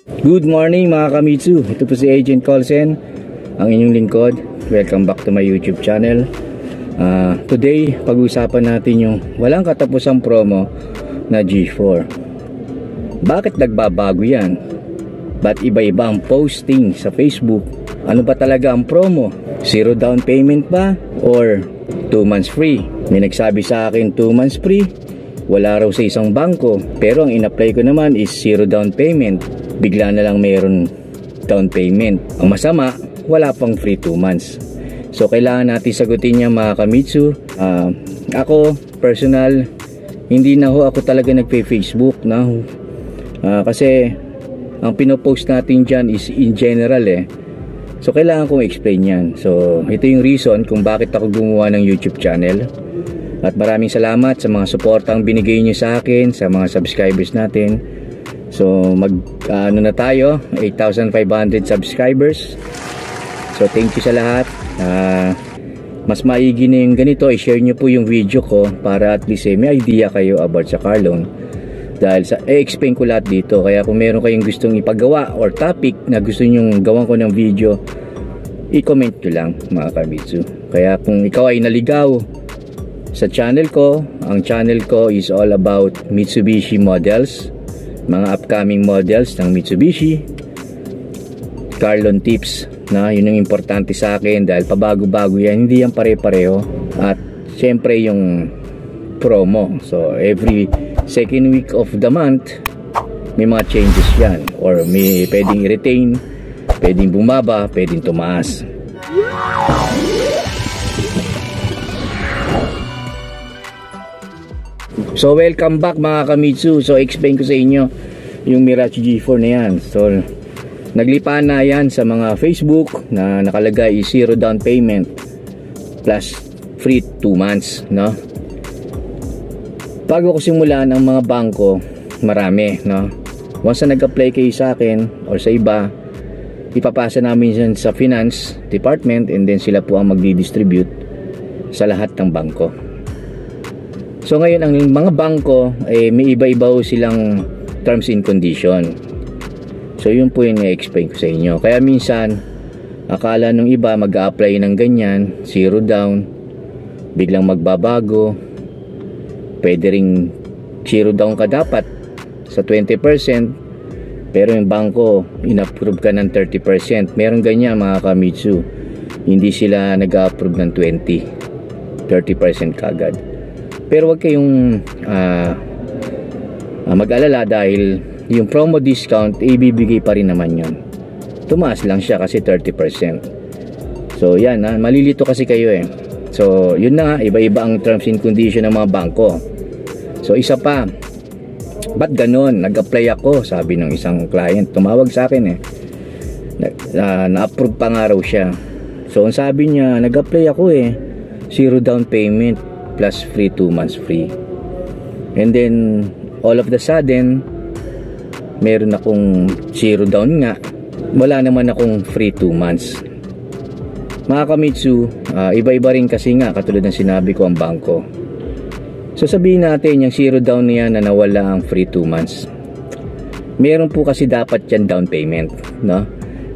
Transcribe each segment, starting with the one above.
Good morning mga Kamitsu. Ito po si Agent Colsen, ang inyong lingkod. Welcome back to my YouTube channel. Today, pag-uusapan natin yung walang katapusang promo na G4. Bakit nagbabago yan? Ba't iba-iba ang posting sa Facebook? Ano ba talaga ang promo? 0 down payment ba? Or 2 months free? May nagsabi sa akin 2 months free. Wala raw sa isang bangko. Pero ang in-apply ko naman is 0 down payment. Bigla na lang mayroon down payment. Ang masama, wala pang free 2 months. So kailangan natin sagutin niya mga Kamitsu. Ako, personal, hindi na ho ako talaga nagpe-Facebook na. Kasi ang pinopost natin dyan is in general So kailangan kong explain yan. So ito yung reason kung bakit ako gumawa ng YouTube channel. At maraming salamat sa mga suportang binigay nyo sa akin, sa mga subscribers natin. So ano na tayo, 8,500 subscribers. So thank you sa lahat. Mas maigi na yung ganito, i-share nyo po yung video ko para at least may idea kayo about sa car loan. Dahil explain ko lahat dito. Kaya kung meron kayong gustong ipagawa or topic na gusto nyong gawan ko ng video, i-comment nyo lang mga Kamitsu. Kaya kung ikaw ay naligaw sa channel ko, ang channel ko is all about Mitsubishi models, mga upcoming models ng Mitsubishi, car loan tips na yun ang importante sa akin dahil pabago-bago yan, hindi yan pare-pareho. At syempre yung promo, so every second week of the month may mga changes yan, or may pwedeng i-retain, pwedeng bumaba, pwedeng tumaas. So welcome back mga Kamitsu. So explain ko sa inyo yung Mirage G4 na yan. So naglipa na yan sa mga Facebook na nakalagay 0 down payment plus free 2 months, no? Bago ko simulan ang mga bangko, marami, no? Once na nag-apply kayo sa akin or sa iba, ipapasa namin yan sa finance department and then sila po ang magdi-distribute sa lahat ng bangko. So ngayon ang mga bangko may iba-iba silang terms and condition. So yun po yung i-explain ko sa inyo. Kaya minsan akala nung iba mag-a-apply ng ganyan, 0 down, biglang magbabago. Pwede ring 0 down ka dapat sa 20%, pero yung bangko in-approve ka ng 30%. Meron ganyan mga Kamitsu. Hindi sila nag-a-approve ng 30% kagad. Pero wag kayong mag-alala dahil yung promo discount ibibigay pa rin naman yun. Tumaas lang siya kasi 30%. So yan, malilito kasi kayo So yun na, iba-iba ang terms and condition ng mga bangko. So isa pa, ba't ganon? Nag-apply ako, sabi ng isang client, tumawag sa akin na-approve pa nga raw siya. So ang sabi niya, nag-apply ako 0 down payment plus free 2 months free. And then all of the sudden meron akong 0 down nga, wala naman akong free 2 months. Mga Kamitsu, iba-iba rin kasi nga katulad ng sinabi ko ang bangko. So sabihin natin yung 0 down niya na nawala ang free 2 months. Meron po kasi dapat yan down payment, no?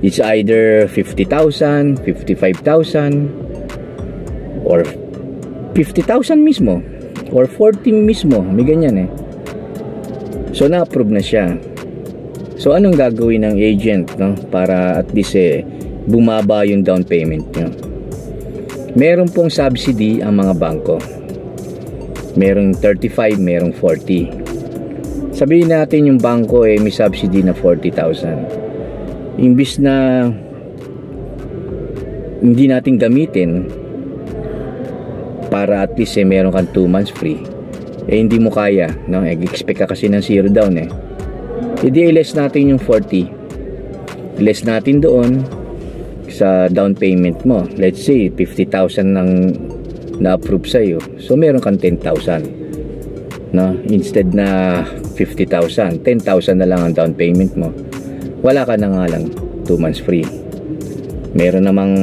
It's either 50,000, 55,000 or 50,000 mismo or 40 mismo, may ganyan So na-approve na siya. So anong gagawin ng agent, no, para at least bumaba yung down payment nyo? Meron pong subsidy ang mga bangko. Merong 35, merong 40. Sabihin natin yung bangko may subsidy na 40,000. Imbis na hindi natin gamitin para at least meron kang 2 months free, hindi mo kaya, no? Expect ka kasi ng 0 down Hindi i-less natin yung 40. I-less natin doon sa down payment mo. Let's say 50,000 nang na-approve sa'yo. So meron kang 10,000, no? Instead na 50,000, 10,000 na lang ang down payment mo. Wala ka na nga lang 2 months free. Meron namang,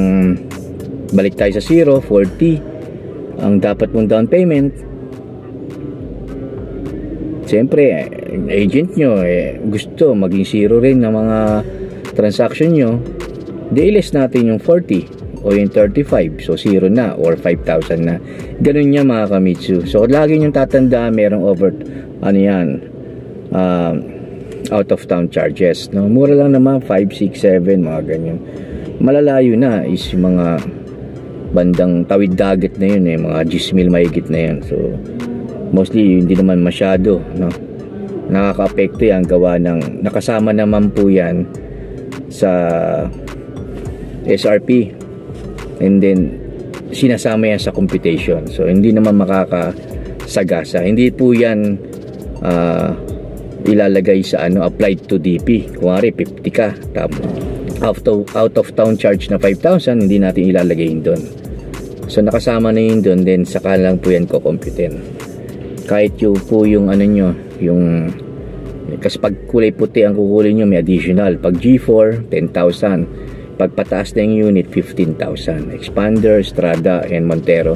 balik tayo sa 0, 40 ang dapat mong down payment. Siyempre, agent nyo, gusto maging zero rin na mga transaction nyo, di-less natin yung 40 o yung 35. So, zero na or 5,000 na. Ganun niya mga Kamitsu. So, lagi nyo tatandaan, merong over, out of town charges. No? Mura lang naman, 5, 6, 7, mga ganyan. Malalayo na is yung mga bandang tawid dagat na yun, mga 10 mil mahigit na yun. So, mostly hindi naman masyado, no? Nakaka-apekto yan gawa ng nakasama naman po yan sa SRP, and then sinasama yan sa computation. So hindi naman makakasagasa. Hindi po yan ilalagay sa applied to DP. Kuwari 50 ka, tapos out of town charge na 5,000, hindi natin ilalagay yun doon. So nakasama na yun doon, then saka lang po yan kukomputin. Kahit yung po yung yung kasi pag kulay puti ang kukulin nyo, may additional. Pag G4, 10,000. Pag pataas na yung unit, 15,000. Expander, Strada, and Montero.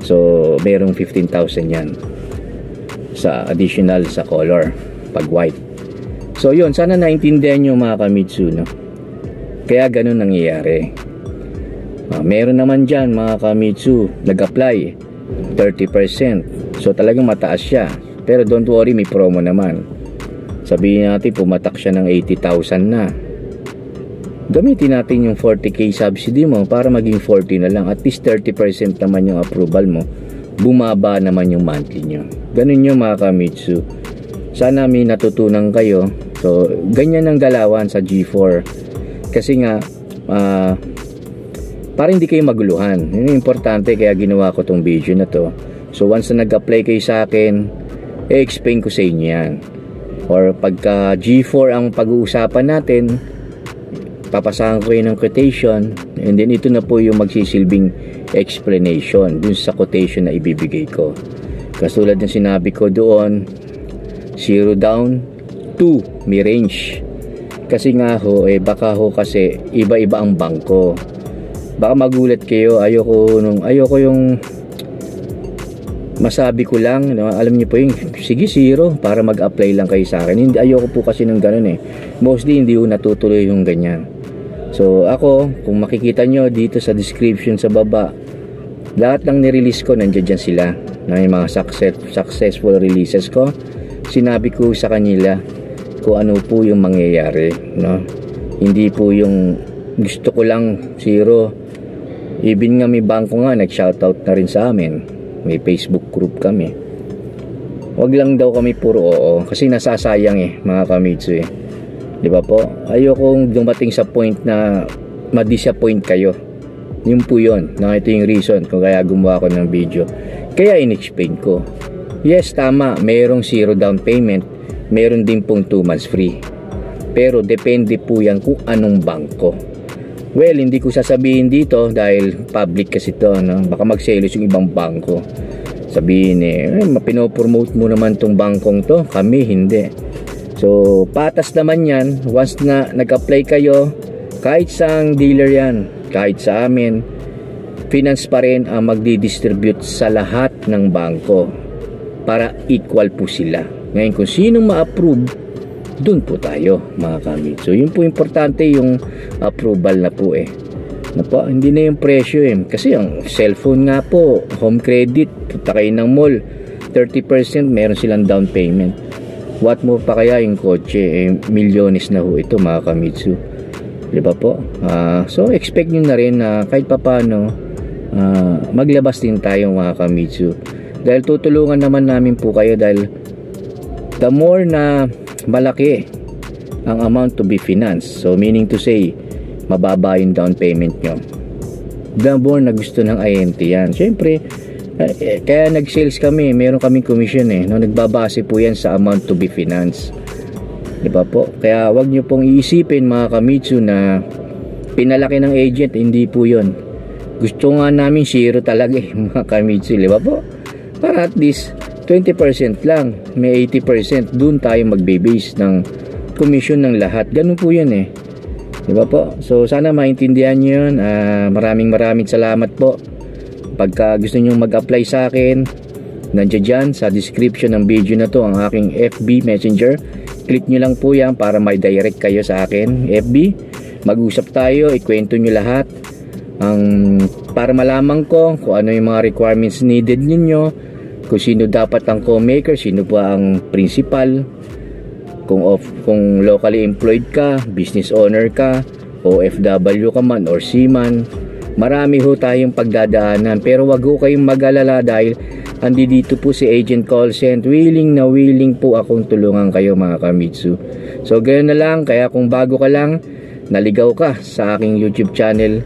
So merong 15,000 yan sa additional sa color pag white. So yun, sana naintindihan nyo mga Kamitsu, no? Kaya ganun nangyayari. Meron naman dyan mga Kamitsu nag-apply 30%. So talagang mataas siya. Pero don't worry, may promo naman. Sabihin natin pumatak siya ng 80,000 na. Gamitin natin yung 40k subsidy mo para maging 40 na lang. At least 30% naman yung approval mo. Bumaba naman yung monthly nyo. Ganun yung mga Kamitsu. Sana may natutunan kayo. So ganyan ang galawan sa G4. Kasi nga para hindi kayo maguluhan. Yun yung importante, kaya ginawa ko tong video na to. So once na nag-apply kayo sa akin, explain ko sa inyo yan. Or pagka G4 ang pag-uusapan natin, papasahan ko kayo ng quotation, and then ito na po yung magsisilbing explanation dun sa quotation na ibibigay ko. Katulad ng sinabi ko doon, 0 down, 2 may range. Kasi nga ho, baka ho kasi iba-iba ang bangko. Baka magulat kayo, ayoko yung masabi ko lang, no? Alam niyo po yung sige 0 para mag-apply lang kayo sa akin. Hindi, ayoko po kasi ng ganun Mostly hindi ko natutuloy yung ganyan. So ako, kung makikita nyo dito sa description sa baba, lahat ng nirelease ko nandiyan dyan sila, na yung mga successful releases ko. Sinabi ko sa kanila kung ano po yung mangyayari, no? Hindi po yung gusto ko lang 0. Even nga may bangko nga nag-shoutout na rin sa amin. May Facebook group kami. Wag lang daw kami puro oo, kasi nasasayang mga Kamitsu Di ba po? Ayokong dumating sa point na ma-disappoint kayo. Yun po yun. Ito yung reason kung kaya gumawa ko ng video. Kaya in-explain ko. Yes, tama. Mayroong 0 down payment. Meron din pong 2 months free. Pero depende po yan kung anong bangko. Well, hindi ko sasabihin dito dahil public kasi to, no? Baka magselos yung ibang bangko. Sabihin pinopromote mo naman tong bangkong to. Kami, hindi. So, patas naman yan. Once na nag-apply kayo, kahit saang dealer yan, kahit sa amin, finance pa rin ang magdi-distribute sa lahat ng bangko para equal po sila. Ngayon, kung sinong ma-approve, doon po tayo mga Kamitsu. Yun po importante, yung approval na po hindi na yung presyo kasi ang cellphone nga po, home credit, punta kayo ng mall, 30% meron silang down payment. What mo pa kaya yung kotse, milyones na ho ito mga Kamitsu, di ba po? So expect nyo na rin na kahit papano maglabas din tayo mga Kamitsu, dahil tutulungan naman namin po kayo, dahil the more na malaki ang amount to be financed, so meaning to say mababa yung down payment nyo, the more na gusto ng INT yan. Syempre kaya nag-sales kami, meron kaming commission no? Nagbabase po yan sa amount to be financed, di ba po? Kaya wag nyo pong iisipin mga Kamitsu na pinalaki ng agent, hindi po yun. Gusto nga namin 0 talaga mga Kamitsu, di ba po? Para at least 20% lang, may 80% dun tayo magbe-base ng commission ng lahat. Ganun po yun di ba po? So sana maintindihan nyo yun. Maraming salamat po. Pagka gusto nyo mag-apply sa akin, Nandiyan dyan sa description ng video na to ang aking FB Messenger. Click nyo lang po yan para may direct kayo sa akin FB. Mag-usap tayo, ikwento nyo lahat para malaman ko kung ano yung mga requirements needed ninyo, kung sino dapat ang co-maker, sino pa ang principal, kung locally employed ka, business owner ka, OFW ka man or seaman. Marami ho tayong pagdadaanan, pero wag ho kayong mag-alala dahil andi dito po si Agent Callcent. Willing na willing po akong tulungan kayo mga Kamitsu. So ganoon na lang, kaya kung bago ka lang, naligaw ka sa aking YouTube channel,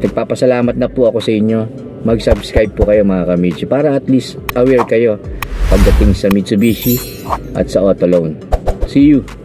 nagpapasalamat na po ako sa inyo. Mag-subscribe po kayo mga Kamitsu para at least aware kayo pagdating sa Mitsubishi at sa auto loan. See you!